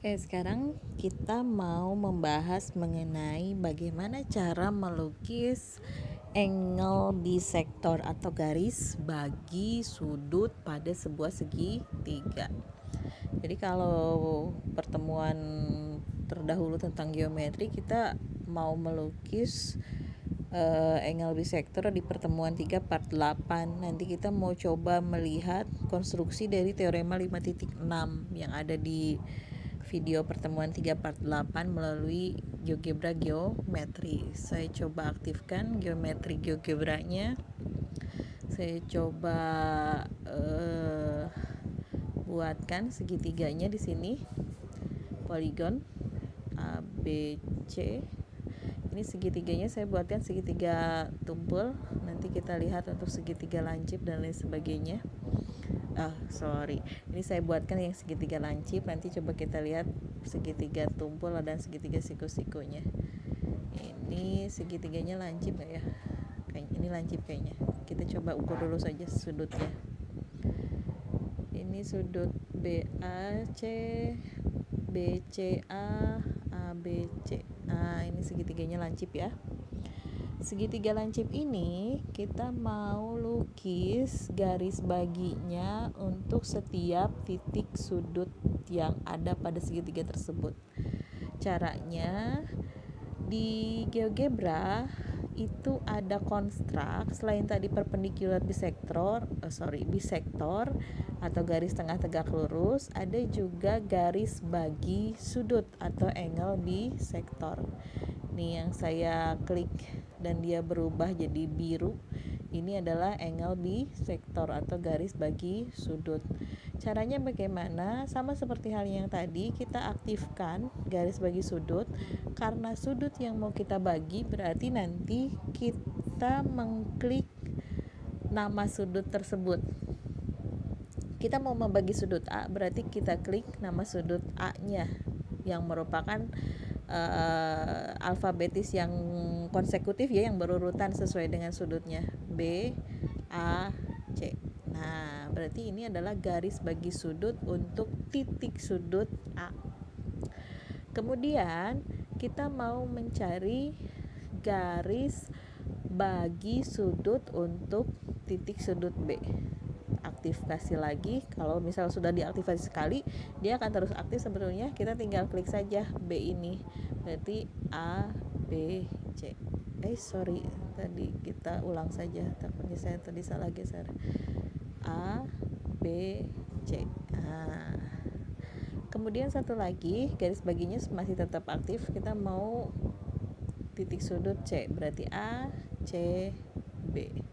Oke, sekarang kita mau membahas mengenai bagaimana cara melukis angle bisektor atau garis bagi sudut pada sebuah segitiga. Jadi kalau pertemuan terdahulu tentang geometri, kita mau melukis angle bisektor di pertemuan 3 part 8. Nanti kita mau coba melihat konstruksi dari teorema 5.6 yang ada di video pertemuan 3 part 8 melalui GeoGebra geometri. Saya coba aktifkan geometri GeoGebra-nya. Saya coba buatkan segitiganya di sini. Poligon A B C. Ini segitiganya saya buatkan segitiga tumpul. Nanti kita lihat untuk segitiga lancip dan lain sebagainya. Ini saya buatkan yang segitiga lancip. Nanti coba kita lihat segitiga tumpul dan segitiga siku-sikunya. Ini segitiganya lancip nggak ya? Ini lancip kayaknya. Kita coba ukur dulu saja sudutnya. Ini sudut BAC, BCA, ABC. Nah, ini segitiganya lancip ya. Segitiga lancip ini kita mau lukis garis baginya untuk setiap titik sudut yang ada pada segitiga tersebut. Caranya di GeoGebra itu ada konstruk selain tadi perpendicular bisektor atau garis tengah tegak lurus, ada juga garis bagi sudut atau angle bisektor. Nih yang saya klik dan dia berubah jadi biru, ini adalah angle bisektor atau garis bagi sudut. Caranya bagaimana? Sama seperti hal yang tadi, kita aktifkan garis bagi sudut. Karena sudut yang mau kita bagi, berarti nanti kita mengklik nama sudut tersebut. Kita mau membagi sudut A, berarti kita klik nama sudut A-nya yang merupakan alfabetis yang konsekutif ya, yang berurutan sesuai dengan sudutnya B, A, C. Nah, berarti ini adalah garis bagi sudut untuk titik sudut A. Kemudian kita mau mencari garis bagi sudut untuk titik sudut B. Aktifasi lagi. Kalau misal sudah diaktifasi sekali, dia akan terus aktif sebetulnya. Kita tinggal klik saja B ini. Berarti A, B, C. Tadi kita ulang saja. Takutnya saya tadi salah geser. A, B, C. Nah, kemudian satu lagi, garis baginya masih tetap aktif. Kita mau titik sudut C. Berarti A, C, B.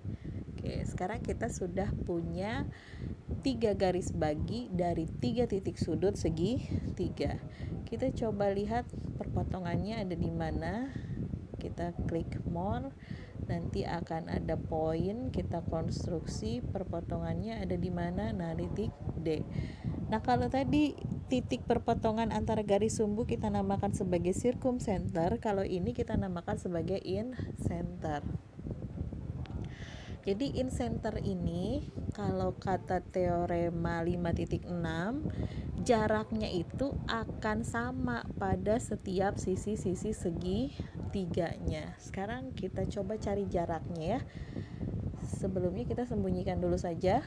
Oke, sekarang kita sudah punya 3 garis bagi dari 3 titik sudut segitiga. Kita coba lihat perpotongannya ada di mana. Kita klik more, nanti akan ada poin, kita konstruksi perpotongannya ada di mana. Nah, titik D. Nah, kalau tadi titik perpotongan antara garis sumbu kita namakan sebagai circumcenter, kalau ini kita namakan sebagai incenter. Jadi incenter ini kalau kata teorema 5.6, jaraknya itu akan sama pada setiap sisi-sisi segitiganya. Sekarang kita coba cari jaraknya ya. Sebelumnya kita sembunyikan dulu saja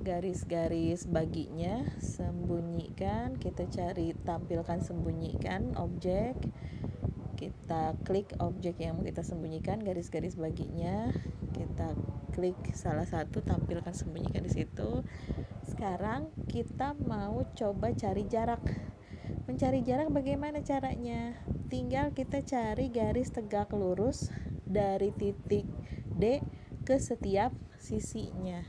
garis-garis baginya, sembunyikan. Kita cari tampilkan sembunyikan objek. Kita klik objek yang mau kita sembunyikan, garis-garis baginya. Kita klik salah satu, tampilkan sembunyikan di situ. Sekarang kita mau coba cari jarak. Mencari jarak bagaimana caranya? Tinggal kita cari garis tegak lurus dari titik D ke setiap sisinya.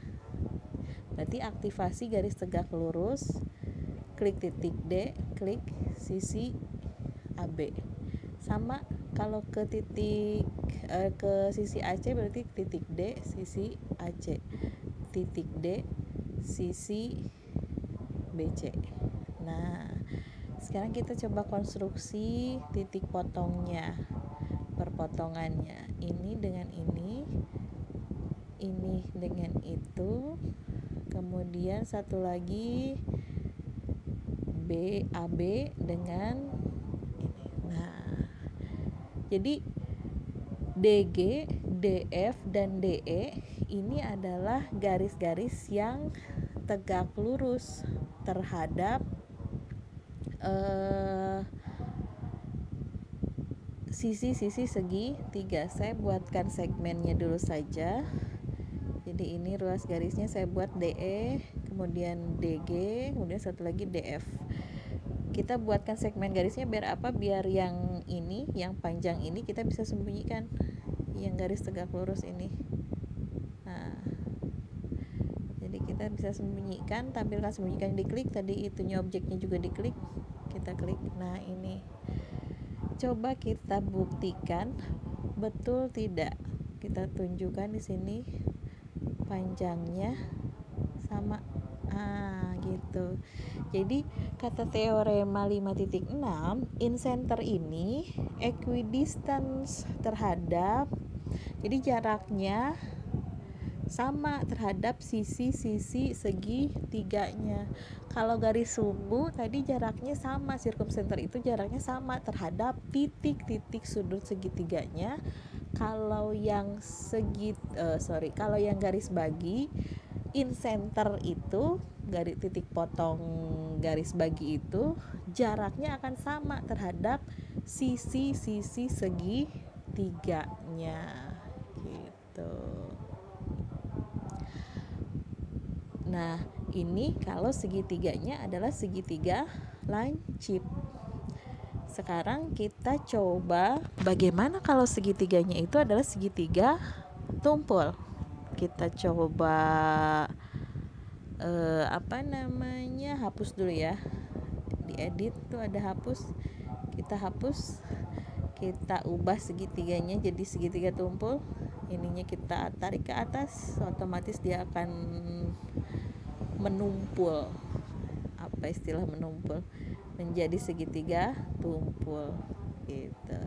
Berarti aktivasi garis tegak lurus, klik titik D, klik sisi AB. Sama kalau ke sisi AC berarti titik D sisi AC, titik D sisi BC. Nah, sekarang kita coba konstruksi titik potongnya, perpotongannya. Ini dengan ini dengan itu. Kemudian satu lagi B AB dengan ini. Nah, jadi DG, DF, dan DE ini adalah garis-garis yang tegak lurus terhadap sisi-sisi segitiga. Saya buatkan segmennya dulu saja. Jadi ini ruas garisnya saya buat DE, kemudian DG, kemudian satu lagi DF. Kita buatkan segmen garisnya biar apa? Biar yang ini, yang panjang ini kita bisa sembunyikan, yang garis tegak lurus ini. Nah, jadi kita bisa sembunyikan, tampilkan sembunyikan, diklik, tadi itunya objeknya juga diklik, kita klik. Nah, ini coba kita buktikan betul tidak. Kita tunjukkan di sini panjangnya sama. Gitu. Jadi kata teorema 5.6, in center ini equidistance terhadap, jadi jaraknya sama terhadap sisi-sisi segitiganya. Kalau garis sumbu tadi jaraknya sama, circumcenter itu jaraknya sama terhadap titik-titik sudut segitiganya. Kalau yang kalau yang garis bagi in center itu, garis titik potong garis bagi itu jaraknya akan sama terhadap sisi-sisi segitiganya gitu. Nah, ini kalau segitiganya adalah segitiga lancip. Sekarang kita coba bagaimana kalau segitiganya itu adalah segitiga tumpul. Kita coba hapus dulu ya. Di edit tuh ada hapus. Kita hapus. Kita ubah segitiganya jadi segitiga tumpul. Ininya kita tarik ke atas, otomatis dia akan menumpul. Apa istilah menumpul? Menjadi segitiga tumpul gitu.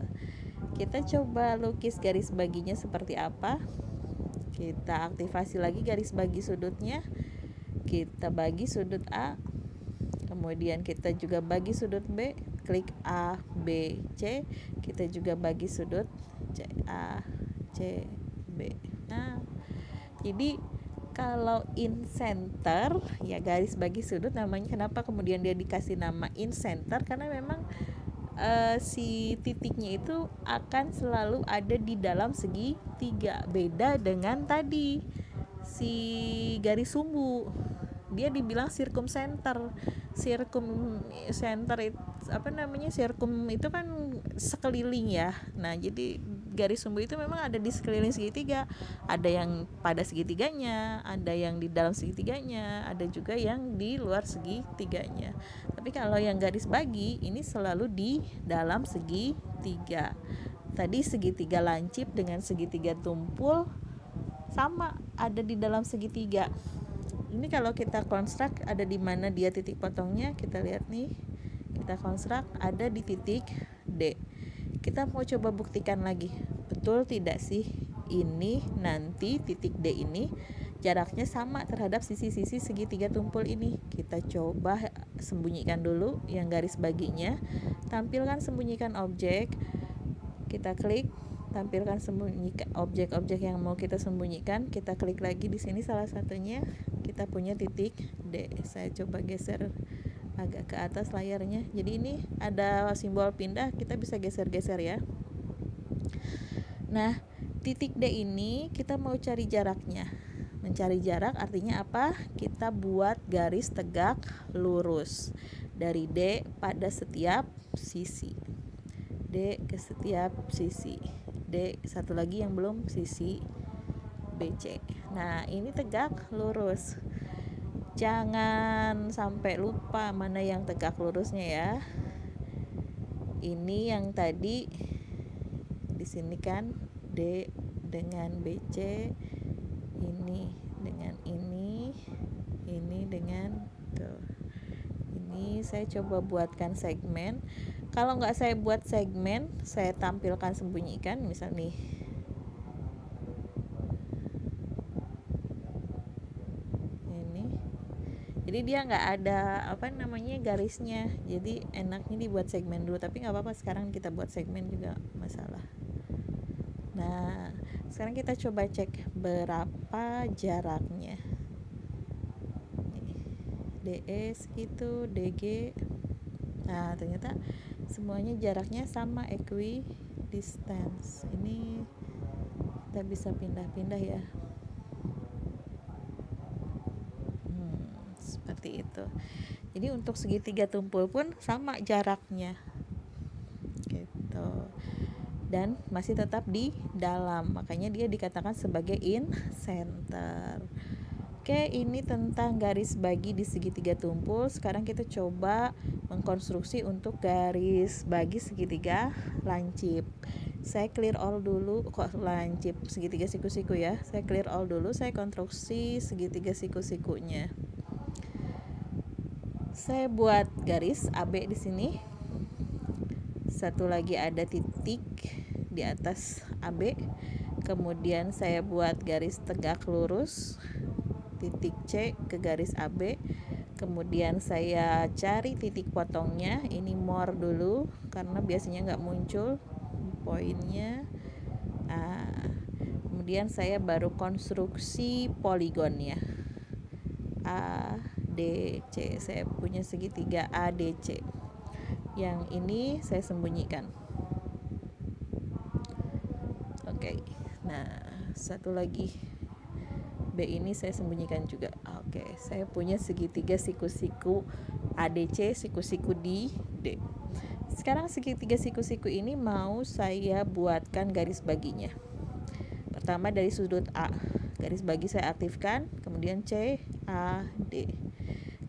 Kita coba lukis garis baginya seperti apa. Kita aktifasi lagi garis bagi sudutnya. Kita bagi sudut A, kemudian kita juga bagi sudut B, klik A, B, C. Kita juga bagi sudut C, A, C, B. Nah, jadi kalau in center ya garis bagi sudut namanya. Kenapa kemudian dia dikasih nama in center? Karena memang si titiknya itu akan selalu ada di dalam segitiga. Beda dengan tadi si garis sumbu, dia dibilang circumcenter. Circum itu kan sekeliling ya. Nah, jadi garis sumbu itu memang ada di sekeliling segitiga. Ada yang pada segitiganya, ada yang di dalam segitiganya, ada juga yang di luar segitiganya. Tapi kalau yang garis bagi ini selalu di dalam segitiga. Tadi segitiga lancip dengan segitiga tumpul sama, ada di dalam segitiga. Ini kalau kita konstruk ada di mana dia titik potongnya, kita lihat nih. Kita konstruk ada di titik D. Kita mau coba buktikan lagi. Betul tidak sih ini nanti titik D ini jaraknya sama terhadap sisi-sisi segitiga tumpul ini? Kita coba sembunyikan dulu yang garis baginya. Tampilkan sembunyikan objek. Kita klik tampilkan sembunyikan objek-objek yang mau kita sembunyikan. Kita klik lagi di sini salah satunya. Kita punya titik D. Saya coba geser agak ke atas layarnya. Jadi ini ada simbol pindah, kita bisa geser-geser ya. Nah, titik D ini kita mau cari jaraknya. Mencari jarak artinya apa? Kita buat garis tegak lurus dari D pada setiap sisi. D ke setiap sisi. D satu lagi yang belum, sisi BC. Nah, ini tegak lurus. Jangan sampai lupa mana yang tegak lurusnya ya. Ini yang tadi di sini kan D dengan BC, ini dengan ini dengan tuh. Ini saya coba buatkan segmen. Kalau nggak saya buat segmen, saya tampilkan sembunyikan, misal nih. jadi dia nggak ada apa namanya garisnya, jadi enaknya dibuat segmen dulu, tapi nggak apa-apa sekarang kita buat segmen juga masalah. Nah sekarang kita coba cek berapa jaraknya. DE segitu, DG, nah ternyata semuanya jaraknya sama, equidistance. Ini kita bisa pindah-pindah ya. Seperti itu. Jadi untuk segitiga tumpul pun sama jaraknya gitu, dan masih tetap di dalam, makanya dia dikatakan sebagai in center. Oke, ini tentang garis bagi di segitiga tumpul. Sekarang kita coba mengkonstruksi untuk garis bagi segitiga lancip. Saya clear all dulu, kok lancip, segitiga siku-siku ya. Saya clear all dulu, saya konstruksi segitiga siku-sikunya. Saya buat garis AB di sini. Satu lagi ada titik di atas AB. Kemudian saya buat garis tegak lurus titik C ke garis AB. Kemudian saya cari titik potongnya. Ini more dulu karena biasanya nggak muncul poinnya. Kemudian saya baru konstruksi poligonnya. A, D, C. Saya punya segitiga ADC. Yang ini saya sembunyikan. Oke. Nah, satu lagi B ini saya sembunyikan juga. Oke, saya punya segitiga siku-siku ADC, siku-siku di D. Sekarang segitiga siku-siku ini mau saya buatkan garis baginya. Pertama dari sudut A, garis bagi saya aktifkan, kemudian C, A, D.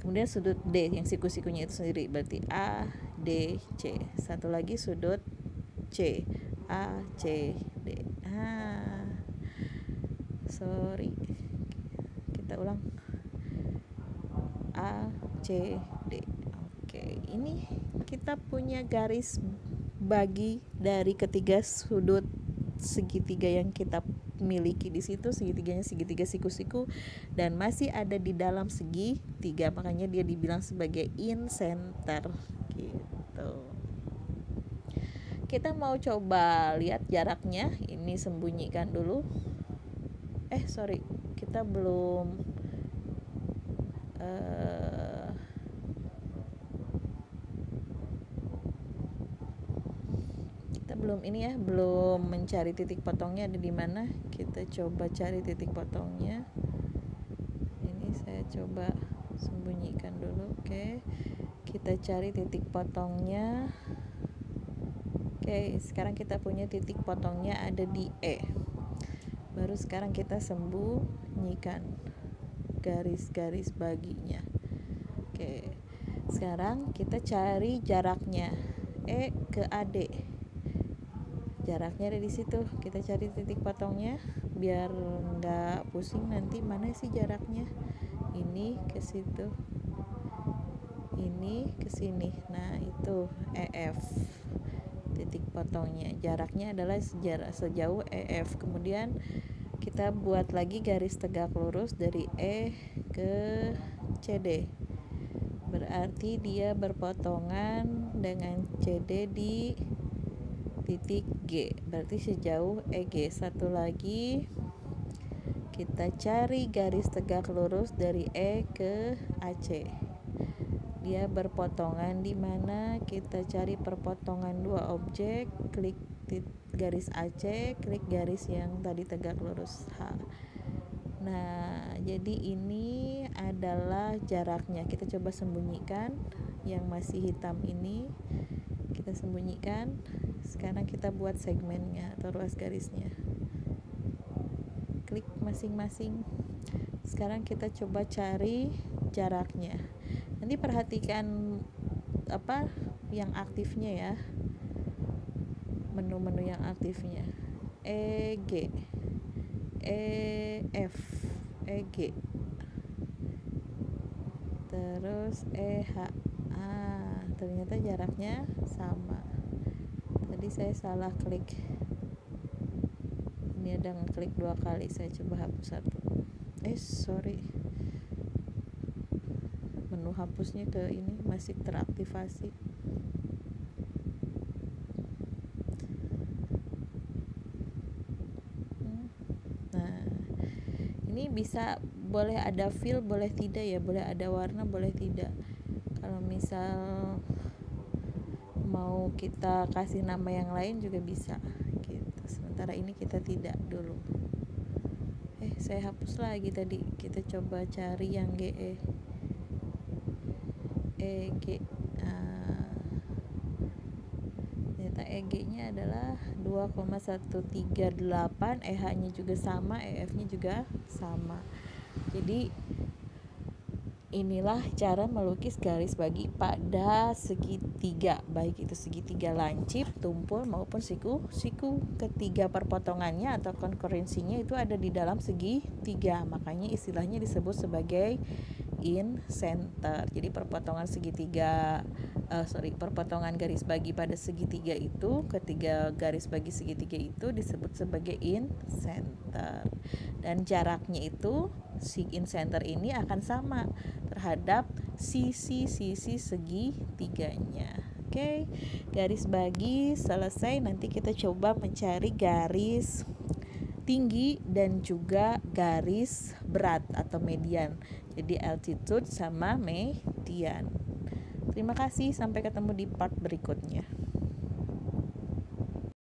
Kemudian sudut D yang siku-sikunya itu sendiri, berarti A, D, C. Satu lagi sudut C, A, C, D. Sorry, kita ulang. A, C, D. Oke, ini kita punya garis bagi dari ketiga sudut segitiga yang kita miliki di situ. Segitiganya segitiga siku-siku dan masih ada di dalam segitiga, makanya dia dibilang sebagai in center gitu. Kita mau coba lihat jaraknya. Ini sembunyikan dulu. Sorry, kita belum belum mencari titik potongnya ada di mana. Kita coba cari titik potongnya. Ini saya coba sembunyikan dulu. Oke, kita cari titik potongnya. Oke, sekarang kita punya titik potongnya ada di E. Baru sekarang kita sembunyikan garis-garis baginya. Oke, sekarang kita cari jaraknya E ke AD. Jaraknya ada di situ. Kita cari titik potongnya biar nggak pusing nanti mana sih jaraknya. Ini ke situ, ini ke sini. Nah itu EF titik potongnya. Jaraknya adalah sejauh EF. Kemudian kita buat lagi garis tegak lurus dari E ke CD. Berarti dia berpotongan dengan CD di titik G, berarti sejauh EG. Satu lagi kita cari garis tegak lurus dari E ke AC. Dia berpotongan di mana? Kita cari perpotongan dua objek, klik garis AC, klik garis yang tadi tegak lurus H. Nah, jadi ini adalah jaraknya. Kita coba sembunyikan yang masih hitam ini. Kita sembunyikan. Sekarang kita buat segmennya atau ruas garisnya. Klik masing-masing. Sekarang kita coba cari jaraknya. Nanti perhatikan apa yang aktifnya ya. Menu-menu yang aktifnya. EG, EF, EG. Terus EH. Ternyata jaraknya sama. Tadi saya salah klik. Ini ada ngeklik 2 kali. Saya coba hapus 1. Sorry. hapusnya ke ini masih teraktivasi. Nah, ini bisa boleh ada fill, boleh tidak ya, boleh ada warna, boleh tidak. Kalau misal mau kita kasih nama yang lain juga bisa gitu. Sementara ini kita tidak dulu. Saya hapus lagi tadi. Kita coba cari yang GE EG. Ternyata EG nya adalah 2,138, EH nya juga sama, EF nya juga sama. Jadi inilah cara melukis garis bagi pada segitiga, baik itu segitiga lancip, tumpul maupun siku. Ketiga perpotongannya atau konkurensinya itu ada di dalam segitiga, makanya istilahnya disebut sebagai in center. Jadi perpotongan perpotongan garis bagi pada segitiga itu, ketiga garis bagi segitiga itu disebut sebagai in center. Dan jaraknya itu, si in center ini akan sama terhadap sisi-sisi segitiganya. Oke, garis bagi selesai. Nanti kita coba mencari garis tinggi dan juga garis berat atau median. Jadi altitude sama median. Terima kasih, sampai ketemu di part berikutnya.